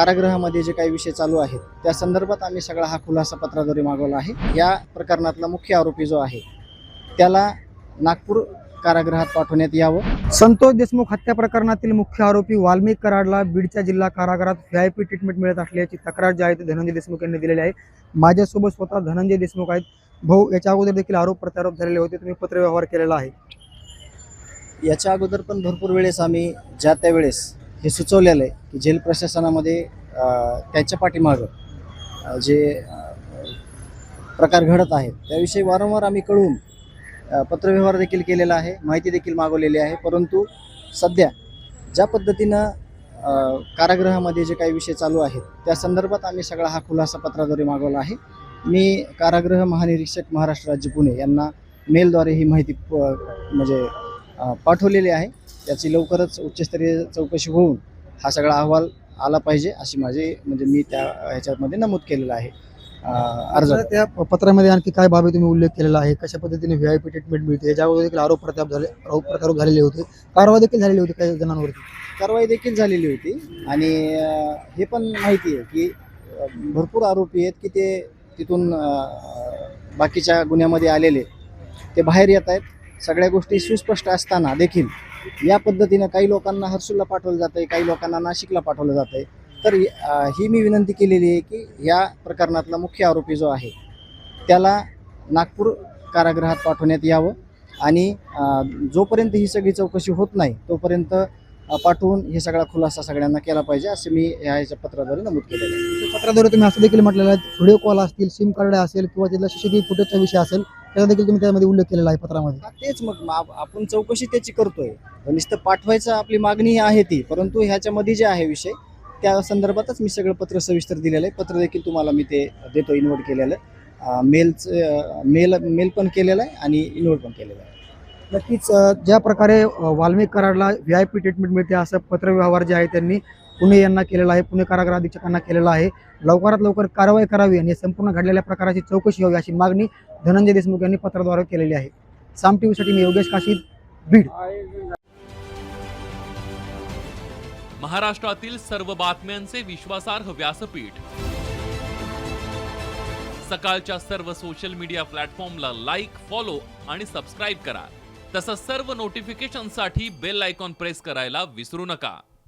कारागृहामध्ये जे काही विषय चालू आहेत त्या संदर्भात आम्ही सगळा हा खुलासा पत्राद्वारे मागवला आहे। या प्रकरणातला मुख्य आरोपी जो आहे त्याला नागपूर कारागृहात पाठवण्यात यावं। संतोष देशमुख हत्या प्रकरणातील मुख्य आरोपी वाल्मिक कराडला बीडच्या जिल्हा कारागृहात व्हीआयपी ट्रीटमेंट मिळत असल्याची तक्रार जी आहे ती धनंजय देशमुख यांनी दिलेली आहे। माझ्यासोबत स्वतः धनंजय देशमुख आहेत। भाऊ, याच्या अगोदर देखील आरोप प्रत्यारोप झालेले होते, तुम्ही पत्रव्यवहार केलेला आहे। याच्या अगोदर पण भरपूर वेळेस आम्ही ज्या त्यावेळेस हे सुचवलेलं आहे की जेल प्रशासनामध्ये त्याच्या पाठीमागं जे प्रकार घडत आहेत त्याविषयी वारंवार आम्ही कळवून पत्रव्यवहार देखील केलेला आहे, माहिती देखील मागवलेली आहे। परंतु सध्या ज्या पद्धतीनं कारागृहामध्ये जे काही विषय चालू आहेत त्या संदर्भात आम्ही सगळा हा खुलासा पत्राद्वारे मागवला आहे। मी कारागृह महानिरीक्षक महाराष्ट्र राज्य पुणे यांना मेलद्वारे ही माहिती पाठवलेली आहे। त्याची लवकरच उच्चस्तरीय चौकशी होऊन हा सगळा अहवाल आला पाहिजे अशी माझी मी त्या ह्याच्यामध्ये नमूद केलेलं आहे अर्ज। त्या पत्रामध्ये आणखी काय बाबी तुम्ही उल्लेख केलेला आहे, कशा पद्धतीने व्हीआयपी ट्रीटमेंट मिळते, याच्यावर देखील आरोप प्रत्यारोप झालेले होते, कारवाई देखील झालेली होती काही जणांवरती? कारवाई देखील झालेली होती आणि हे पण माहिती आहे की भरपूर आरोपी आहेत की ते तिथून बाकीच्या गुन्ह्यामध्ये आलेले ते बाहेर येत आहेत। सगळ्या गोष्टी सुस्पष्ट असताना देखील या पद्धतीनं काही लोकांना हर्सूलला पाठवलं जातं आहे, काही लोकांना नाशिकला पाठवलं जातं आहे। तर ही मी विनंती केलेली आहे की या प्रकरणातला मुख्य आरोपी जो आहे त्याला नागपूर कारागृहात पाठवण्यात यावं आणि जोपर्यंत ही सगळी चौकशी होत नाही तोपर्यंत पाठवून हे सगळा खुलासा सगळ्यांना केला पाहिजे असे मी ह्याच्या पत्राद्वारे नमूद केलेलं आहे। पत्राद्वारे तुम्ही असं देखील म्हटलेलं आहे, व्हिडिओ कॉल असतील, सिम कार्ड असेल किंवा तिथला सीसीटीव्ही फुटेजचा विषय असेल त्याचा देखील तुम्ही त्यामध्ये उल्लेख केलेला आहे पत्रामध्ये? तेच मग आपण चौकशी त्याची करतोय, नुसतं पाठवायचं आपली मागणी आहे ती, परंतु ह्याच्यामध्ये जे आहे विषय त्या संदर्भातच मी सगळं पत्र सविस्तर दिलेलं आहे। पत्र देखील तुम्हाला मी ते देतो, इन्व्हर्ट केलेलं आहे, मेल पण केलेलं आहे आणि इन्व्हर्ट पण केलेलं आहे। नक्कीच ज्या प्रकारे वाल्मिक कराडला व्हीआयपी ट्रीटमेंट मिळते असं पत्रव्यवहार जे आहे त्यांनी पुणे यांना केलेला आहे, पुणे कारागृह अधीक्षकांना केलेला आहे। लवकरात लवकर कारवाई करावी आणि संपूर्ण घडलेल्या प्रकाराची चौकशी व्हावी अशी मागणी धनंजय देशमुख यांनी पत्राद्वारे केलेली आहे। साम टीव्हीसाठी मी योगेश काशीद, बीड। महाराष्ट्रातील सर्व बातम्यांचे विश्वासार्ह व्यासपीठ, सकाळच्या सर्व सोशल मीडिया प्लॅटफॉर्मला लाईक, फॉलो आणि सबस्क्राईब करा। तसंच सर्व नोटिफिकेशनसाठी बेल आयकॉन प्रेस करायला विसरू नका।